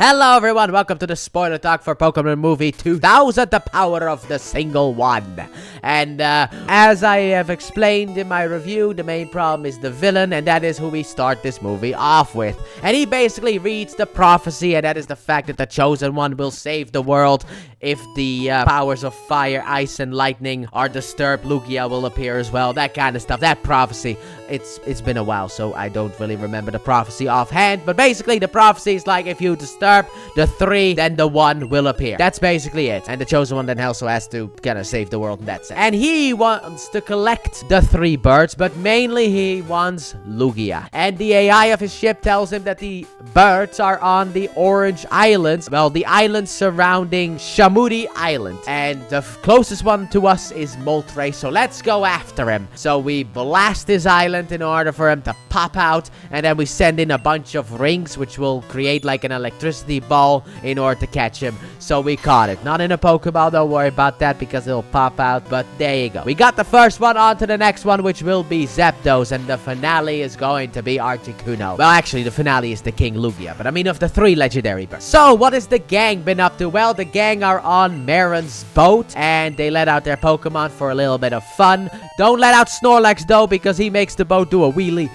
Hello everyone, welcome to the spoiler talk for Pokemon movie 2000, the power of the single one. And as I have explained in my review, the main problem is the villain, and that is who we start this movie off with. And he basically reads the prophecy, and that is the fact that the Chosen One will save the world. If the powers of fire, ice, and lightning are disturbed, Lugia will appear as well, that kind of stuff. That prophecy, it's been a while, so I don't really remember the prophecy offhand, but basically the prophecy is like, if you disturb the 3, then the 1 will appear. That's basically it. And the Chosen One then also has to kind of save the world in that sense. And he wants to collect the 3 birds, but mainly he wants Lugia. And the AI of his ship tells him that the birds are on the Orange Islands. Well, the islands surrounding Shamudi Island. And the closest one to us is Moltres, so let's go after him. So we blast his island in order for him to pop out, and then we send in a bunch of rings, which will create like an electricity ball in order to catch him. So we caught it. Not in a Pokeball, don't worry about that because it'll pop out, but there you go. We got the first one, on to the next one, which will be Zapdos, and the finale is going to be Articuno. Well, actually, the finale is the King Lugia, but I mean of the 3 legendary birds. So, what has the gang been up to? Well, the gang are on Marin's boat, and they let out their Pokemon for a little bit of fun. Don't let out Snorlax, though, because he makes the boat do a wheelie.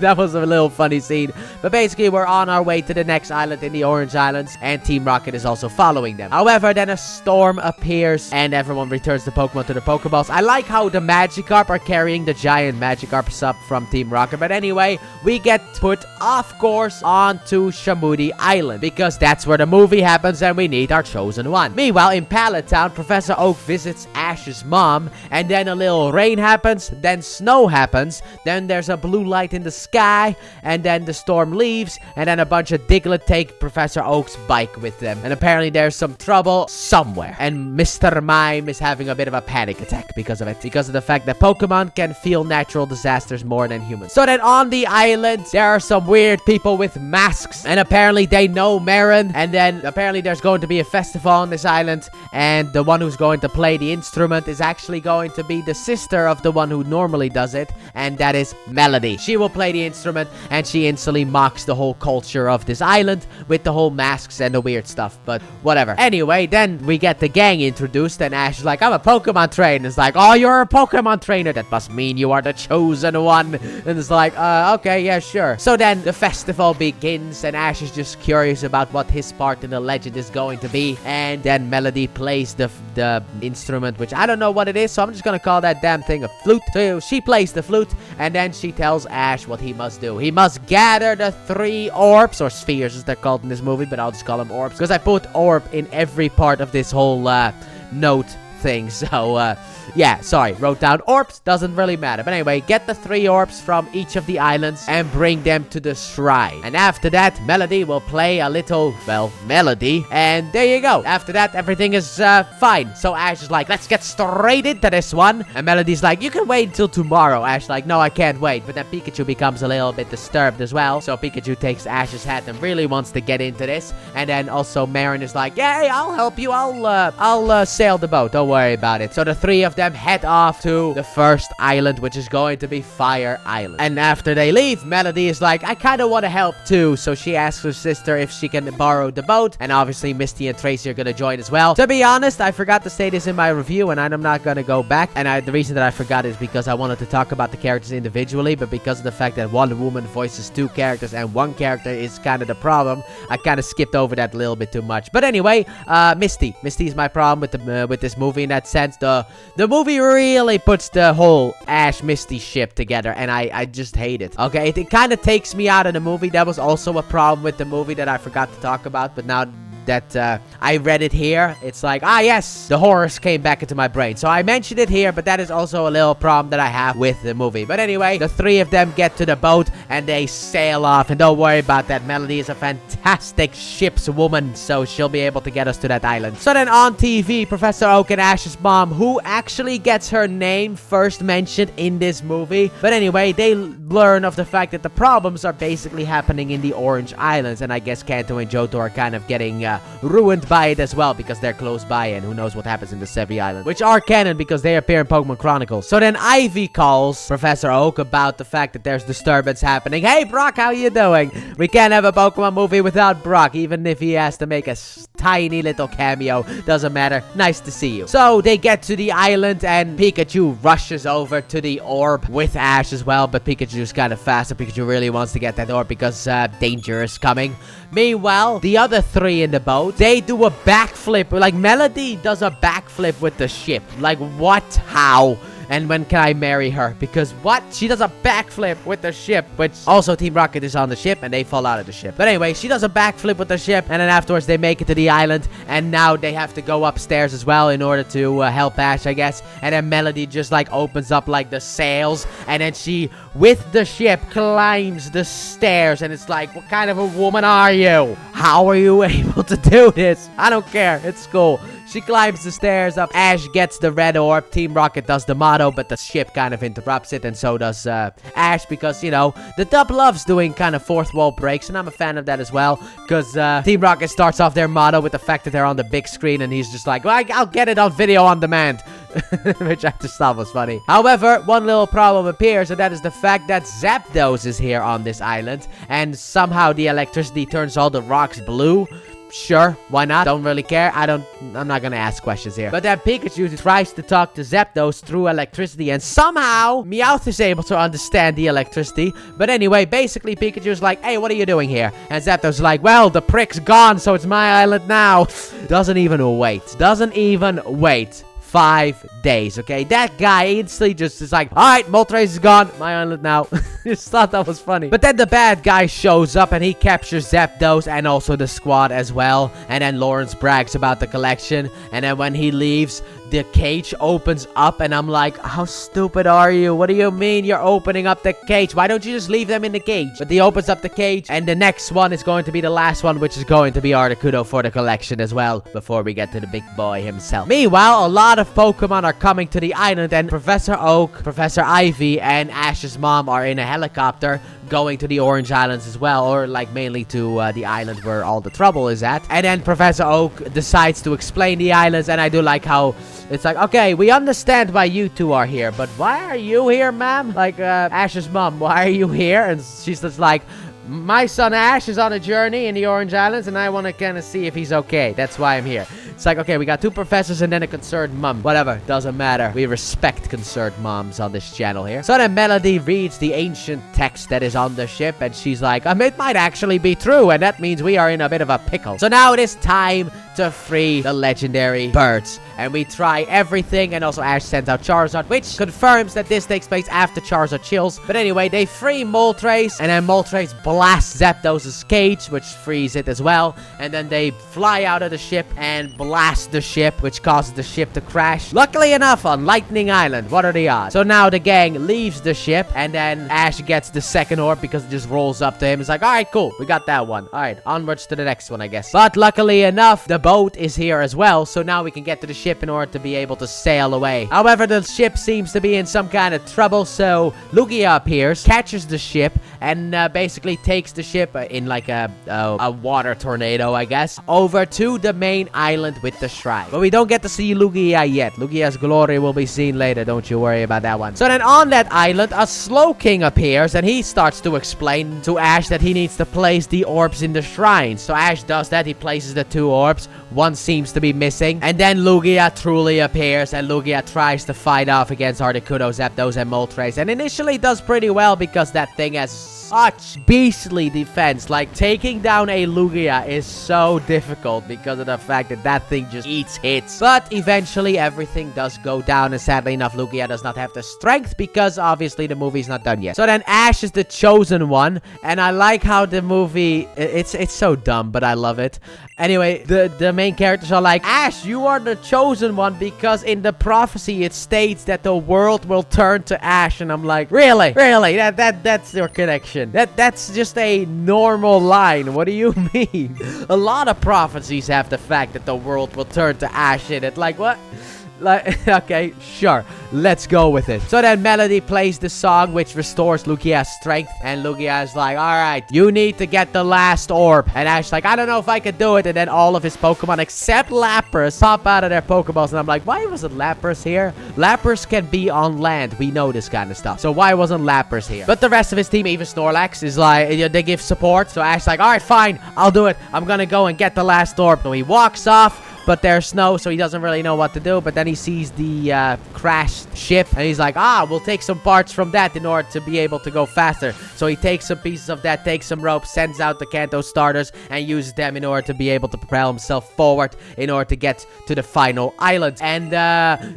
That was a little funny scene. But basically, we're on our way to the next island in the Orange Islands, and Team Rocket is also following them. However, then a storm appears, and everyone returns the Pokemon to the Pokeballs. I like how the Magikarp are carrying the giant Magikarps up from Team Rocket. But anyway, we get put off course onto Shamudi Island, because that's where the movie happens, and we need our Chosen One. Meanwhile, in Pallet Town, Professor Oak visits Ash's mom, and then a little rain happens, then snow happens, then there's a blue light in the sky, and then the storm leaves, and then a bunch of Diglett take Professor Oak's bike with them. And apparently there's some trouble somewhere, and Mr. Mime is having a bit of a panic attack because of it, because of the fact that Pokemon can feel natural disasters more than humans. So then on the island, there are some weird people with masks, and apparently they know Marin, and then apparently there's going to be a festival on this island, and the one who's going to play the instrument is actually going to be the sister of the one who normally does it, and that is Melody. She will play the instrument, and she instantly mocks the whole culture of this island with the whole masks and the weird stuff, but whatever. Anyway, then we get the gang introduced, and Ash is like, I'm a Pokemon trainer. It's like, oh, you're a Pokemon trainer. That must mean you are the Chosen One. And it's like, okay, yeah, sure. So then the festival begins, and Ash is just curious about what his part in the legend is going to be, and then Melody plays the instrument, which I don't know what it is, so I'm just gonna call that damn thing a flute. So she plays the flute, and then she tells Ash what he must do. He must gather the 3 orbs, or spheres as they're called in this movie, but I'll just call them orbs, because I put orb in every part of this whole note thing. So yeah, sorry, wrote down orbs, doesn't really matter. But anyway, get the 3 orbs from each of the islands and bring them to the shrine. And after that, Melody will play a little, well, melody, and there you go. After that, everything is fine. So Ash is like, let's get straight into this one. And Melody's like, you can wait until tomorrow. Ash is like, no, I can't wait. But then Pikachu becomes a little bit disturbed as well. So Pikachu takes Ash's hat and really wants to get into this. And then also Marin is like, yeah, hey, I'll help you. I'll sail the boat. Don't worry about it. So the 3 of them head off to the first island, which is going to be Fire Island. And after they leave, Melody is like, I kind of want to help too. So she asks her sister if she can borrow the boat, and obviously Misty and Tracy are going to join as well. To be honest, I forgot to say this in my review, and I'm not going to go back. And the reason that I forgot is because I wanted to talk about the characters individually, but because of the fact that one woman voices 2 characters and 1 character is kind of the problem, I kind of skipped over that a little bit too much. But anyway, Misty is my problem with this movie in that sense. The movie really puts the whole Ash Misty ship together, and I just hate it. Okay, it kind of takes me out of the movie. That was also a problem with the movie that I forgot to talk about, but now that I read it here, it's like, yes, the horrors came back into my brain. So I mentioned it here, but that is also a little problem that I have with the movie. But anyway, the 3 of them get to the boat, and they sail off. And don't worry about that. Melody is a fantastic ship's woman, so she'll be able to get us to that island. So then on TV, Professor Oak and Ash's mom, who actually gets her name first mentioned in this movie. But anyway, they learn of the fact that the problems are basically happening in the Orange Islands, and I guess Kanto and Johto are kind of getting ruined by it as well, because they're close by, and who knows what happens in the Sevi Island, which are canon because they appear in Pokemon Chronicles. So then Ivy calls Professor Oak about the fact that there's disturbance happening. Hey, Brock, how you doing? We can't have a Pokemon movie without Brock, even if he has to make a tiny little cameo. Doesn't matter. Nice to see you. So they get to the island, and Pikachu rushes over to the orb with Ash as well, but Pikachu's kind of fast, so Pikachu really wants to get that orb because danger is coming. Meanwhile, the other three in the boat, they do a backflip. Like, Melody does a backflip with the ship. Like, what? How? And when can I marry her? Because what? She does a backflip with the ship, which also Team Rocket is on the ship, and they fall out of the ship. But anyway, she does a backflip with the ship, and then afterwards they make it to the island, and now they have to go upstairs as well in order to help Ash, I guess. And then Melody just like opens up like the sails, and then she, with the ship, climbs the stairs, and it's like, what kind of a woman are you? How are you able to do this? I don't care. It's cool. She climbs the stairs up. Ash gets the red orb. Team Rocket does the motto, but the ship kind of interrupts it, and so does Ash, because, you know, the dub loves doing kind of fourth wall breaks, and I'm a fan of that as well, because Team Rocket starts off their motto with the fact that they're on the big screen, and he's just like, well, I'll get it on video on demand. Which I just thought was funny. However, one little problem appears, and that is the fact that Zapdos is here on this island, and somehow the electricity turns all the rocks blue. Sure, why not? Don't really care. I'm not gonna ask questions here. But then Pikachu tries to talk to Zapdos through electricity, and somehow Meowth is able to understand the electricity. But anyway, basically Pikachu's like, hey, what are you doing here? And Zapdos is like, well, the prick's gone, so it's my island now. Doesn't even wait. 5 days, okay? That guy instantly just is like, alright, Moltres is gone, my island now. Just thought that was funny. But then the bad guy shows up, and he captures Zapdos and also the squad as well. And then Lawrence brags about the collection, and then when he leaves, the cage opens up, and I'm like, how stupid are you? What do you mean you're opening up the cage? Why don't you just leave them in the cage? But he opens up the cage, and the next one is going to be the last one, which is going to be Articuno for the collection as well, before we get to the big boy himself. Meanwhile, a lot of Pokemon are coming to the island, and Professor Oak, Professor Ivy, and Ash's mom are in a helicopter going to the Orange Islands as well, or like mainly to the island where all the trouble is at. And then Professor Oak decides to explain the islands, and I do like how it's like, okay, we understand why you two are here, but why are you here, ma'am? Like, Ash's mom, why are you here? And she's just like, my son Ash is on a journey in the Orange Islands, and I want to kind of see if he's okay. That's why I'm here. It's like, okay, we got 2 professors and then a concerned mom. Whatever, doesn't matter. We respect concerned moms on this channel here. So then Melody reads the ancient text that is on the ship, and she's like, it might actually be true, and that means we are in a bit of a pickle. So now it is time to free the legendary birds. And we try everything, and also Ash sends out Charizard, which confirms that this takes place after Charizard chills. But anyway, they free Moltres, and then Moltres blasts Zapdos' cage, which frees it as well. And then they fly out of the ship and blast the ship, which causes the ship to crash. Luckily enough, on Lightning Island. What are the odds? So now the gang leaves the ship, and then Ash gets the second orb because it just rolls up to him. It's like, alright, cool, we got that one. Alright, onwards to the next one, I guess. But luckily enough, the boat is here as well, so now we can get to the ship in order to be able to sail away. However, the ship seems to be in some kind of trouble, so Lugia appears, catches the ship, and basically takes the ship in like a water tornado, I guess, over to the main island with the shrine. But we don't get to see Lugia yet. Lugia's glory will be seen later, don't you worry about that one. So then on that island, a Slowking appears, and he starts to explain to Ash that he needs to place the orbs in the shrine. So Ash does that, he places the 2 orbs, one seems to be missing, and then Lugia truly appears, and Lugia tries to fight off against Articuno, Zapdos, and Moltres, and initially does pretty well because that thing has such beastly defense. Like, taking down a Lugia is so difficult because of the fact that that thing just eats hits. But eventually everything does go down, and sadly enough, Lugia does not have the strength because obviously the movie's not done yet. So then Ash is the chosen one, and I like how the movie, it's so dumb, but I love it. Anyway, the main characters are like, Ash, you are the chosen one because in the prophecy it states that the world will turn to ash. And I'm like, really? Really? That's your connection. That's just a normal line. What do you mean? A lot of prophecies have the fact that the world will turn to ash in it. Like, what? Like, okay, sure. Let's go with it. So then Melody plays the song, which restores Lugia's strength. And Lugia's like, alright, you need to get the last orb. And Ash's like, I don't know if I could do it. And then all of his Pokemon, except Lapras, pop out of their Pokeballs. And I'm like, why wasn't Lapras here? Lapras can be on land. We know this kind of stuff. So why wasn't Lapras here? But the rest of his team, even Snorlax, is like, they give support. So Ash's like, alright, fine. I'll do it. I'm gonna go and get the last orb. So he walks off. But there's snow, so he doesn't really know what to do. But then he sees the crashed ship, and he's like, we'll take some parts from that in order to be able to go faster. So he takes some pieces of that, takes some rope, sends out the Kanto starters, and uses them in order to be able to propel himself forward in order to get to the final island. And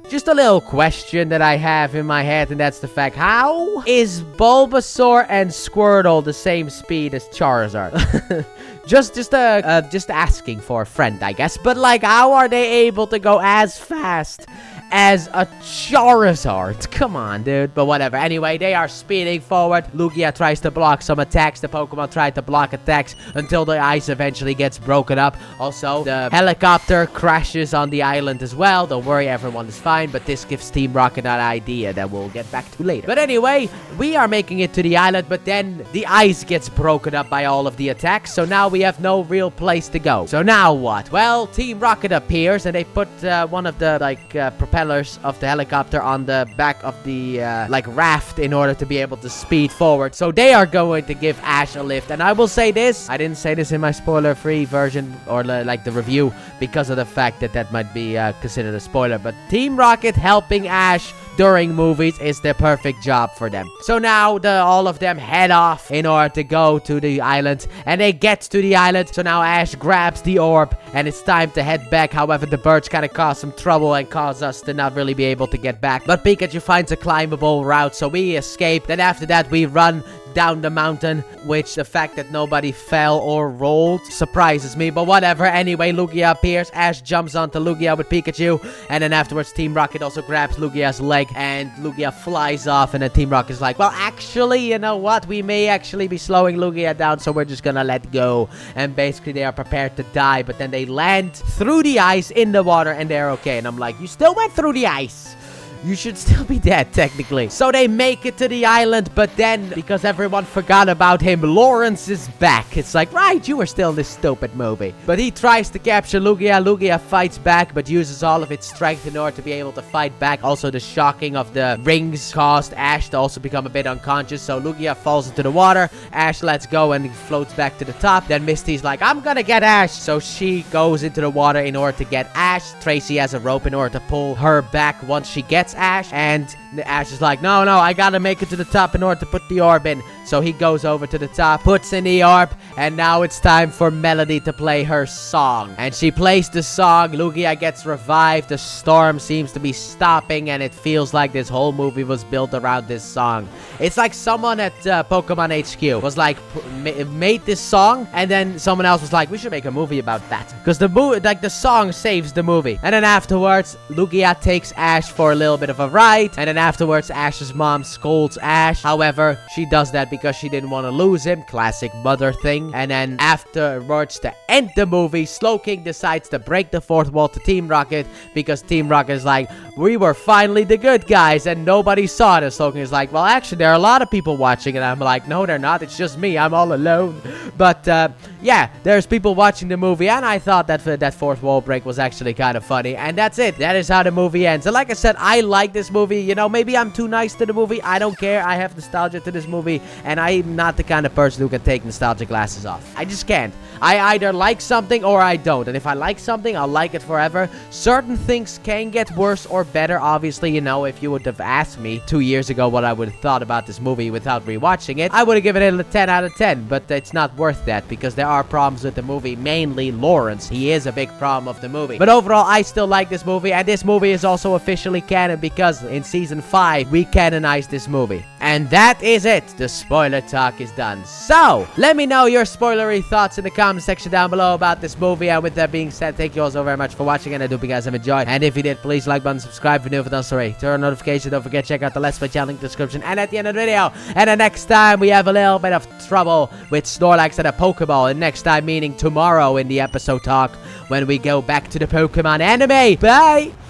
just a little question that I have in my head, and that's the fact, how is Bulbasaur and Squirtle the same speed as Charizard? Just asking for a friend, I guess. But, like, how are they able to go as fast as a Charizard? Come on, dude. But whatever. Anyway, they are speeding forward. Lugia tries to block some attacks. The Pokemon try to block attacks until the ice eventually gets broken up. Also, the helicopter crashes on the island as well. Don't worry, everyone is fine. But this gives Team Rocket an idea that we'll get back to later. But anyway, we are making it to the island. But then the ice gets broken up by all of the attacks. So now we have no real place to go. So now what? Well, Team Rocket appears and they put one of the, propellers of the helicopter on the back of the, raft in order to be able to speed forward. So they are going to give Ash a lift. And I will say this. I didn't say this in my spoiler-free version or, the review because of the fact that that might be considered a spoiler. But Team Rocket helping Ash during movies is the perfect job for them. So now all of them head off in order to go to the island, and they get to the island. So now Ash grabs the orb and it's time to head back. However, the birds kind of cause some trouble and cause us to not really be able to get back. But Pikachu finds a climbable route, so we escape. Then after that we run down the mountain, which the fact that nobody fell or rolled surprises me, but whatever. Anyway, Lugia appears. Ash jumps onto Lugia with Pikachu, and then afterwards Team Rocket also grabs Lugia's leg, and Lugia flies off, and then Team Rocket's like, well, actually, you know what? We may actually be slowing Lugia down, so we're just gonna let go. And basically they are prepared to die, but then they land through the ice in the water, and they're okay. And I'm like, you still went through the ice. You should still be dead, technically. So they make it to the island, but then, because everyone forgot about him, Lawrence is back. It's like, right, you were still in this stupid movie. But he tries to capture Lugia. Lugia fights back, but uses all of its strength in order to be able to fight back. Also, the shocking of the rings caused Ash to also become a bit unconscious. So Lugia falls into the water. Ash lets go and floats back to the top. Then Misty's like, I'm gonna get Ash. So she goes into the water in order to get Ash. Tracy has a rope in order to pull her back once she gets Ash, and Ash is like, no, I gotta make it to the top in order to put the orb in. So he goes over to the top, puts in the orb, and now it's time for Melody to play her song. And she plays the song. Lugia gets revived. The storm seems to be stopping, and it feels like this whole movie was built around this song. It's like someone at Pokemon HQ was like, made this song, and then someone else was like, we should make a movie about that. Because the song saves the movie. And then afterwards, Lugia takes Ash for a little bit of a ride, and then afterwards, Ash's mom scolds Ash. However, she does that because she didn't want to lose him. Classic mother thing. And then afterwards, to end the movie, Slowking decides to break the fourth wall to Team Rocket because Team Rocket is like, we were finally the good guys and nobody saw it. And Slowking is like, well, actually, there are a lot of people watching. And I'm like, no, they're not. It's just me. I'm all alone. But yeah, there's people watching the movie, and I thought that that fourth wall break was actually kind of funny. And that's it. That is how the movie ends. And like I said, I like this movie. You know, maybe I'm too nice to the movie. I don't care. I have nostalgia to this movie, and I'm not the kind of person who can take nostalgia glasses off. I just can't. I either like something or I don't. And if I like something, I'll like it forever. Certain things can get worse or better. Obviously, you know, if you would have asked me 2 years ago what I would have thought about this movie without rewatching it, I would have given it a 10 out of 10. But it's not worth that because there are problems with the movie. Mainly Lawrence. He is a big problem of the movie. But overall, I still like this movie. And this movie is also officially canon because in Season 5, we canonized this movie. And that is it. The spoiler talk is done. So, let me know your spoilery thoughts in the comment section down below about this movie. And with that being said, thank you all so very much for watching, and I hope you guys have enjoyed. And if you did, please like button, subscribe if you're new, if you don't already. Turn on notifications, don't forget to check out the Let's Play channel link description and at the end of the video. And the next time we have a little bit of trouble with Snorlax and a Pokeball. And next time meaning tomorrow in the episode talk when we go back to the Pokemon anime. Bye!